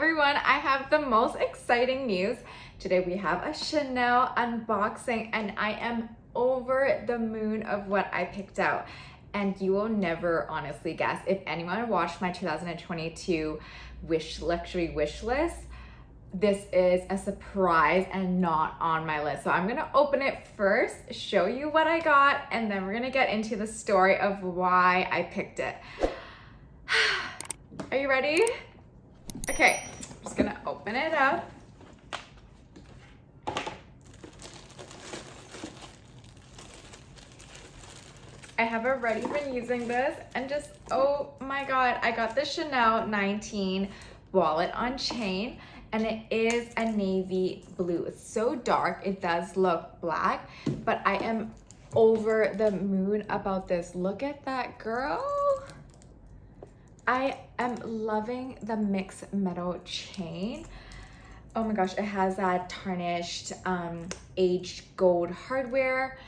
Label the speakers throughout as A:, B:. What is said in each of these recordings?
A: everyone, I have the most exciting news. Today we have a Chanel unboxing and I am over the moon of what I picked out. And you will never honestly guess. If anyone watched my 2022 luxury wish list, this is a surprise and not on my list. So I'm gonna open it first, show you what I got, and then we're gonna get into the story of why I picked it. Are you ready? Okay, I'm just gonna open it up. I have already been using this and just, oh my God, I got the Chanel 19 wallet on chain and it is a navy blue. It's so dark, it does look black, but I am over the moon about this. Look at that, girl. I am loving the mixed metal chain. Oh my gosh, it has that tarnished aged gold hardware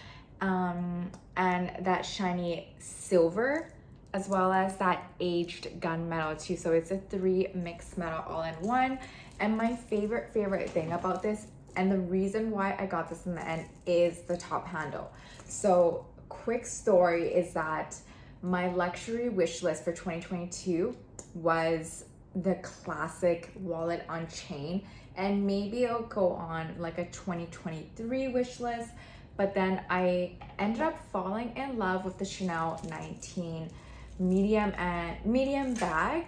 A: and that shiny silver, as well as that aged gunmetal too. So it's a 3 mixed metal all in one. And my favorite thing about this, and the reason why I got this in the end, is the top handle. So quick story is that my luxury wish list for 2022 was the classic wallet on chain, and maybe it'll go on like a 2023 wish list, but then I ended up falling in love with the Chanel 19 medium bag,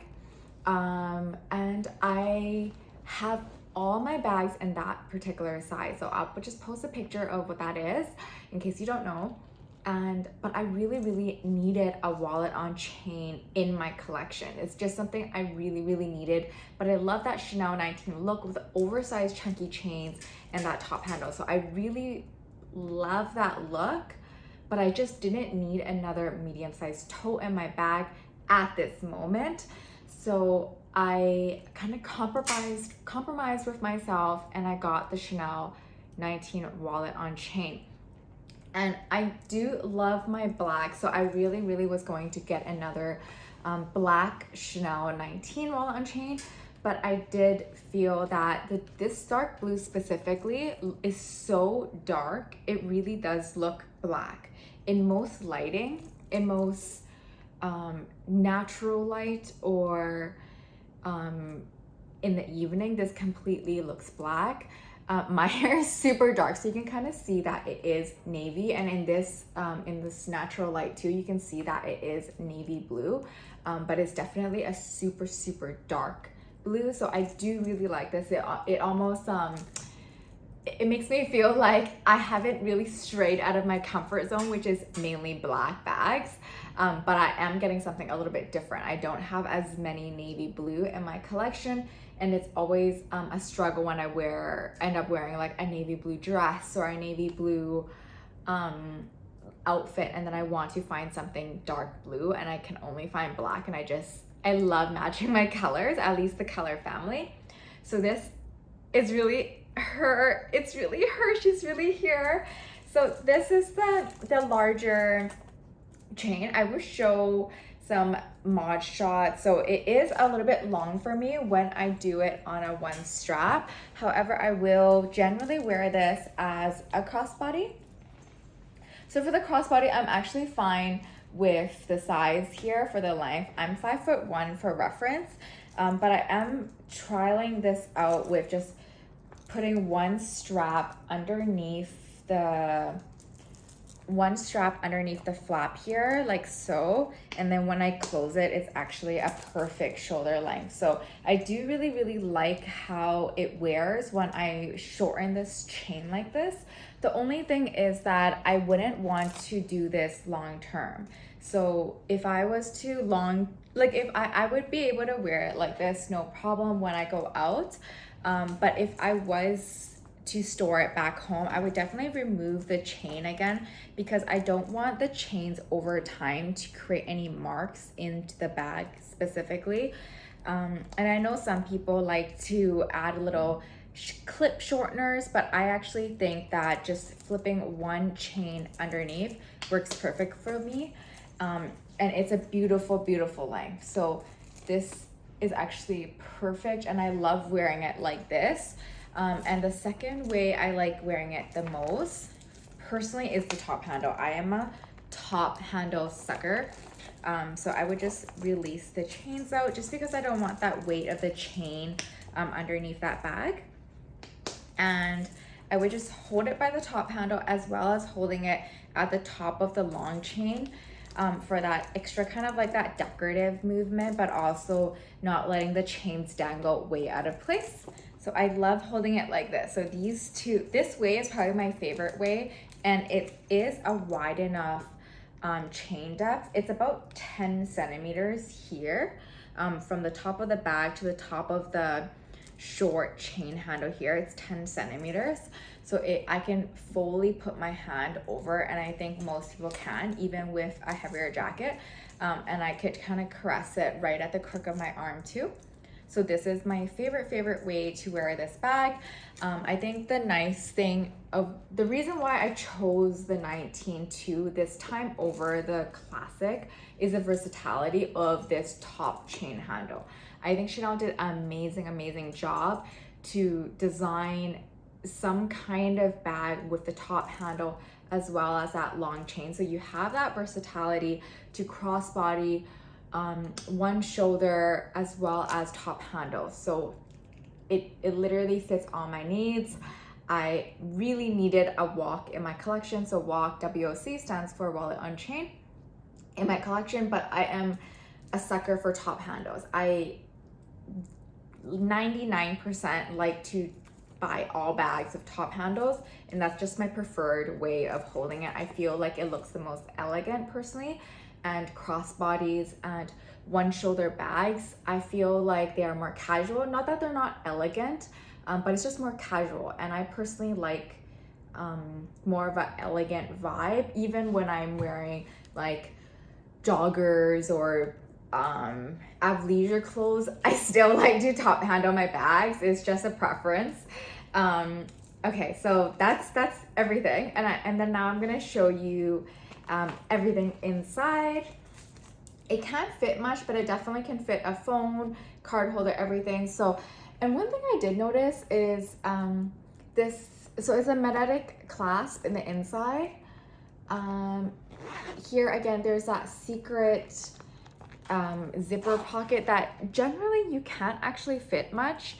A: and I have all my bags in that particular size. So I'll just post a picture of what that is in case you don't know. But I really needed a wallet on chain in my collection. It's just something I really needed. But I love that Chanel 19 look with the oversized chunky chains and that top handle. So I really love that look, but I just didn't need another medium-sized tote in my bag at this moment. So I kind of compromised with myself, and I got the Chanel 19 wallet on chain. And I do love my black, so I really was going to get another black Chanel 19 wallet on chain, but I did feel that this dark blue specifically is so dark, it really does look black. In most lighting, in most natural light, or in the evening, this completely looks black. My hair is super dark, so you can kind of see that it is navy, and in this natural light too, you can see that it is navy blue, but it's definitely a super dark blue. So I do really like this. It almost it makes me feel like I haven't really strayed out of my comfort zone, which is mainly black bags, but I am getting something a little bit different. I don't have as many navy blue in my collection, and it's always a struggle when I end up wearing like a navy blue dress or a navy blue outfit, and then I want to find something dark blue and I can only find black, and I love matching my colors, at least the color family. So this is really her. It's really her. She's really here. So this is the larger chain. I will show some mod shots. So it is a little bit long for me when I do it on a one strap. However, I will generally wear this as a crossbody. So for the crossbody, I'm actually fine with the size here for the length. I'm 5'1" for reference, but I am trialing this out with just putting one strap underneath the flap here, like so, and then when I close it, it's actually a perfect shoulder length. So I do really like how it wears when I shorten this chain like this. The only thing is that I wouldn't want to do this long term. So if I was to if I would be able to wear it like this, no problem when I go out. But if I was to store it back home, I would definitely remove the chain again, because I don't want the chains over time to create any marks into the bag specifically. And I know some people like to add a little clip shorteners, but I actually think that just flipping one chain underneath works perfect for me. And it's a beautiful length. So this is actually perfect, and I love wearing it like this. And the second way I like wearing it the most, personally, is the top handle. I am a top handle sucker. So I would just release the chains out just because I don't want that weight of the chain underneath that bag. And I would just hold it by the top handle as well as holding it at the top of the long chain for that extra kind of like that decorative movement, but also not letting the chains dangle way out of place. So I love holding it like this. So these two, this way is probably my favorite way, and it is a wide enough chain depth. It's about 10 centimeters here from the top of the bag to the top of the short chain handle here. It's 10 centimeters. So I can fully put my hand over, and I think most people can, even with a heavier jacket. And I could kind of caress it right at the crook of my arm too. So this is my favorite way to wear this bag. I think the nice thing of the reason why I chose the 19 this time over the classic is the versatility of this top chain handle. I think Chanel did an amazing job to design some kind of bag with the top handle as well as that long chain. So you have that versatility to crossbody, one shoulder as well as top handle. So it literally fits all my needs. I really needed a WOC in my collection. So WOC, WOC, stands for wallet on chain in my collection, but I am a sucker for top handles. I 99% like to buy all bags of top handles, and that's just my preferred way of holding it. I feel like it looks the most elegant personally, and crossbodies and one shoulder bags, I feel like they are more casual. Not that they're not elegant, but it's just more casual, and I personally like more of an elegant vibe. Even when I'm wearing like joggers or athleisure clothes, I still like to top handle my bags. It's just a preference. Okay, so that's everything, and then now I'm gonna show you everything inside. It can't fit much, but it definitely can fit a phone, card holder, everything. So, and one thing I did notice is this. So it's a magnetic clasp in the inside. Here again, there's that secret zipper pocket that generally you can't actually fit much.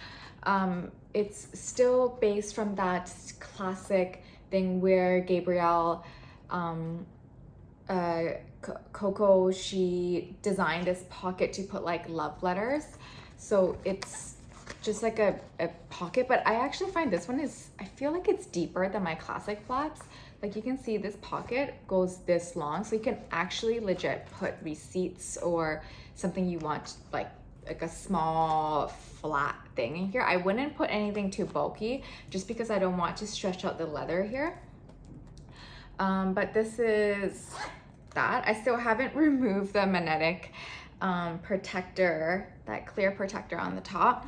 A: It's still based from that classic thing where Gabrielle Coco, she designed this pocket to put like love letters. So it's just like a pocket, but I actually find this one I feel like it's deeper than my classic flats. Like you can see this pocket goes this long, so you can actually legit put receipts or something you want, like a small flat thing in here. I wouldn't put anything too bulky just because I don't want to stretch out the leather here. But this is that. I still haven't removed the magnetic protector, that clear protector on the top.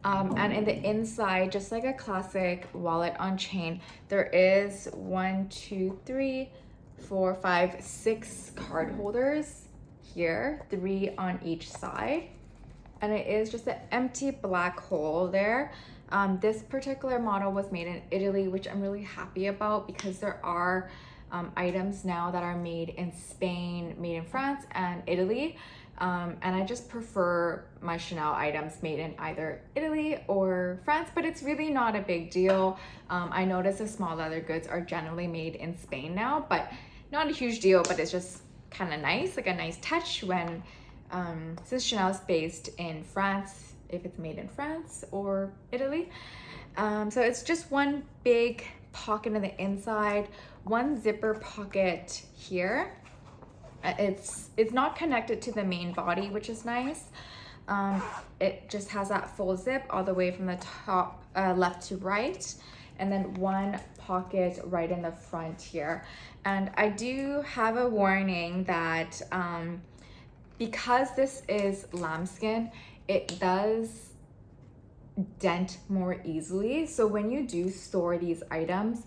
A: And in the inside, just like a classic wallet on chain, there is 1, 2, 3, 4, 5, 6 card holders here, 3 on each side. And it is just an empty black hole there. This particular model was made in Italy, which I'm really happy about because there are items now that are made in Spain, made in France and Italy. And I just prefer my Chanel items made in either Italy or France, but it's really not a big deal. I notice the small leather goods are generally made in Spain now, but not a huge deal, but it's just kind of nice, like a nice touch when, since Chanel is based in France, if it's made in France or Italy. So it's just one big pocket on the inside, one zipper pocket here. It's not connected to the main body, which is nice. It just has that full zip all the way from the top left to right, and then one pocket right in the front here. And I do have a warning that because this is lambskin, it does dent more easily. So when you do store these items,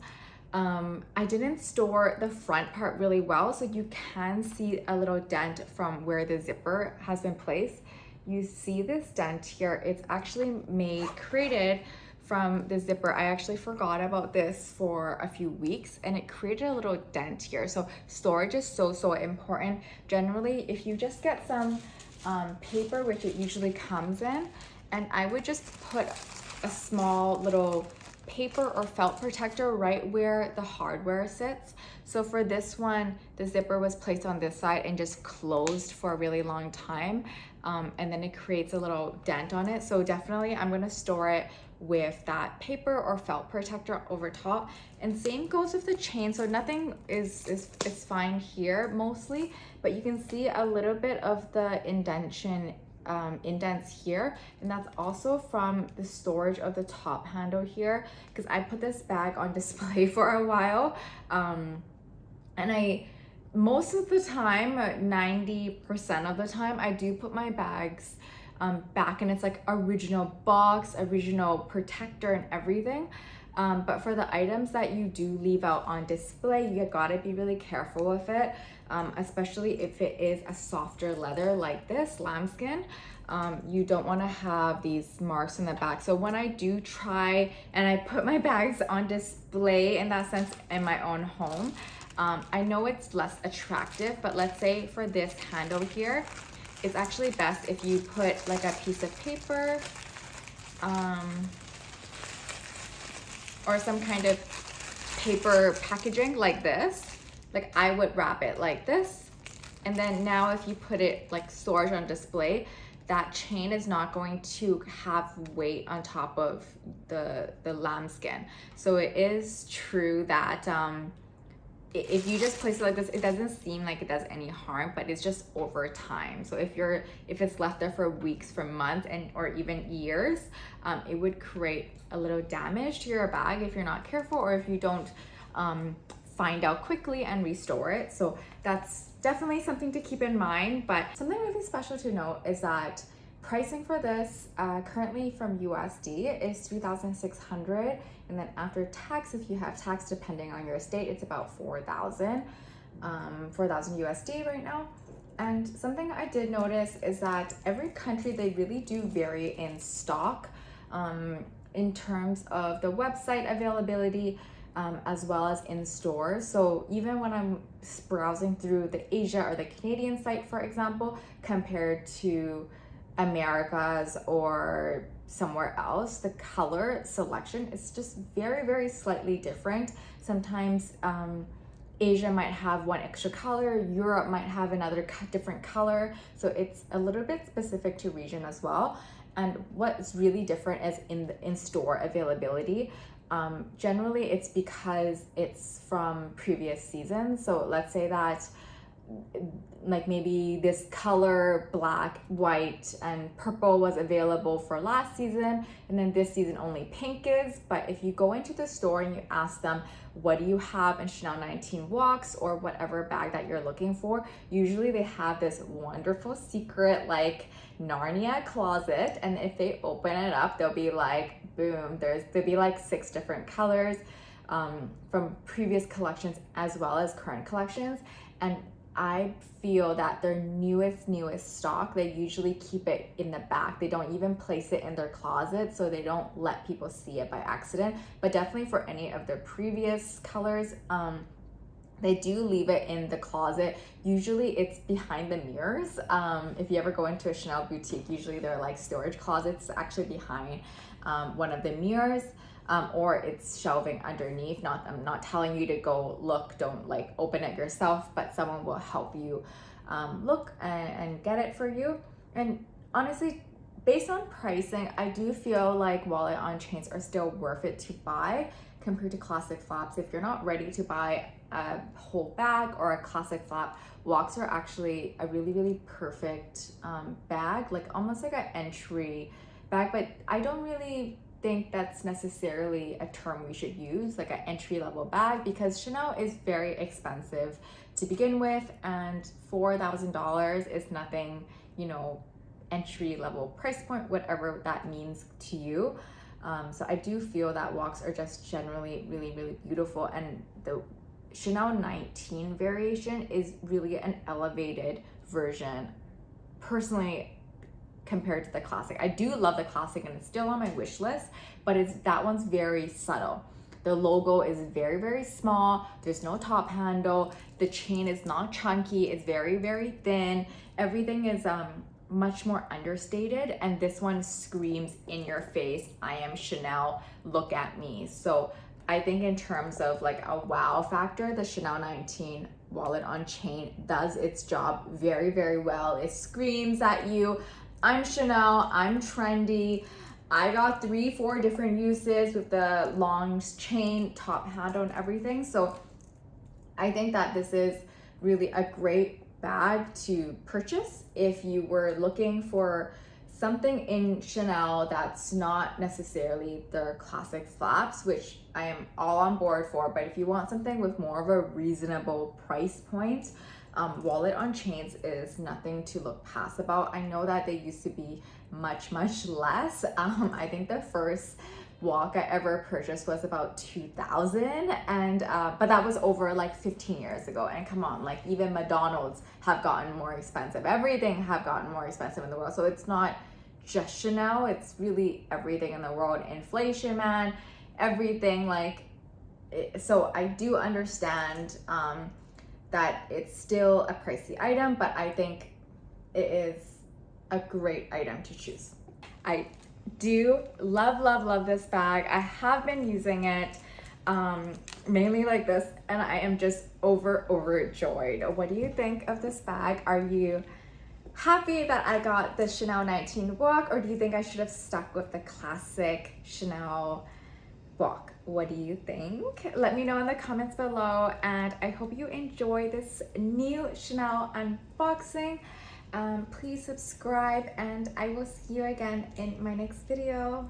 A: I didn't store the front part really well, so you can see a little dent from where the zipper has been placed. you see this dent here. It's actually created from the zipper. I actually forgot about this for a few weeks and it created a little dent here. So storage is so important. Generally, if you just get some paper, which it usually comes in, and I would just put a small little paper or felt protector right where the hardware sits. So for this one, the zipper was placed on this side and just closed for a really long time. And then it creates a little dent on it. So definitely I'm gonna store it with that paper or felt protector over top. And same goes with the chain. So nothing is fine here mostly, but you can see a little bit of the indentation indents here, and that's also from the storage of the top handle here, because I put this bag on display for a while, and I most of the time, 90% of the time, I do put my bags back in its like original box, original protector and everything. But for the items that you do leave out on display, you gotta be really careful with it, especially if it is a softer leather like this, lambskin. You don't wanna have these marks in the back. So when I do try and I put my bags on display in that sense in my own home, I know it's less attractive, but let's say for this handle here, it's actually best if you put like a piece of paper, or some kind of paper packaging like this. Like I would wrap it like this. And then now if you put it like storage on display, that chain is not going to have weight on top of the lambskin. So it is true that if you just place it like this, it doesn't seem like it does any harm, but it's just over time. So if it's left there for weeks, for months, or even years, it would create a little damage to your bag if you're not careful, or if you don't find out quickly and restore it. So that's definitely something to keep in mind. But something really special to note is that pricing for this currently from USD is $3,600, and then after tax, if you have tax depending on your state, it's about 4,000 USD right now. And something I did notice is that every country, they really do vary in stock in terms of the website availability, as well as in stores. So even when I'm browsing through the Asia or the Canadian site, for example, compared to America's or somewhere else, the color selection is just very slightly different. Sometimes Asia might have one extra color, Europe might have another different color. So it's a little bit specific to region as well. And what's really different is in store availability. Generally it's because it's from previous seasons. So let's say that like maybe this color, black, white, and purple was available for last season, and then this season only pink is. But if you go into the store and you ask them, what do you have in Chanel 19 WOCs or whatever bag that you're looking for, usually they have this wonderful secret like Narnia closet, and if they open it up, they'll be like, boom, there'll be like 6 different colors from previous collections as well as current collections. And I feel that their newest stock, they usually keep it in the back. They don't even place it in their closet, so they don't let people see it by accident. But definitely for any of their previous colors, they do leave it in the closet. Usually it's behind the mirrors. If you ever go into a Chanel boutique, usually they're like storage closets actually behind one of the mirrors. Or it's shelving underneath. I'm not telling you to go look, don't like open it yourself, but someone will help you look and get it for you. And honestly, based on pricing, I do feel like wallet on chains are still worth it to buy compared to classic flaps. If you're not ready to buy a whole bag or a classic flap, WOCs are actually a really perfect bag, like almost like an entry bag. But I don't really think that's necessarily a term we should use, like an entry-level bag, because Chanel is very expensive to begin with, and $4,000 is nothing, you know, entry-level price point, whatever that means to you. So I do feel that WOCs are just generally really beautiful, and the Chanel 19 variation is really an elevated version. Personally, compared to the classic. I do love the classic and it's still on my wish list, but that one's very subtle. The logo is very, very small. There's no top handle. The chain is not chunky. It's very, very thin. Everything is much more understated, and this one screams in your face, I am Chanel, look at me. So I think in terms of like a wow factor, the Chanel 19 wallet on chain does its job very, very well. It screams at you, I'm Chanel, I'm trendy. I got 3-4 different uses with the long chain, top handle and everything. So I think that this is really a great bag to purchase if you were looking for something in Chanel that's not necessarily their classic flaps, which I am all on board for, but if you want something with more of a reasonable price point, wallet on chains is nothing to look past about. I know that they used to be much, much less. I think the first WOC I ever purchased was about 2000, and but that was over like 15 years ago. And come on, like even McDonald's have gotten more expensive. Everything have gotten more expensive in the world. So it's not just Chanel, it's really everything in the world. Inflation, man, everything. Like, so I do understand that it's still a pricey item, but I think it is a great item to choose. I do love this bag. I have been using it mainly like this, and I am just overjoyed. What do you think of this bag? Are you happy that I got the Chanel 19 WOC, or do you think I should have stuck with the classic Chanel WOC? What do you think? Let me know in the comments below, and I hope you enjoy this new Chanel unboxing. Please subscribe, and I will see you again in my next video.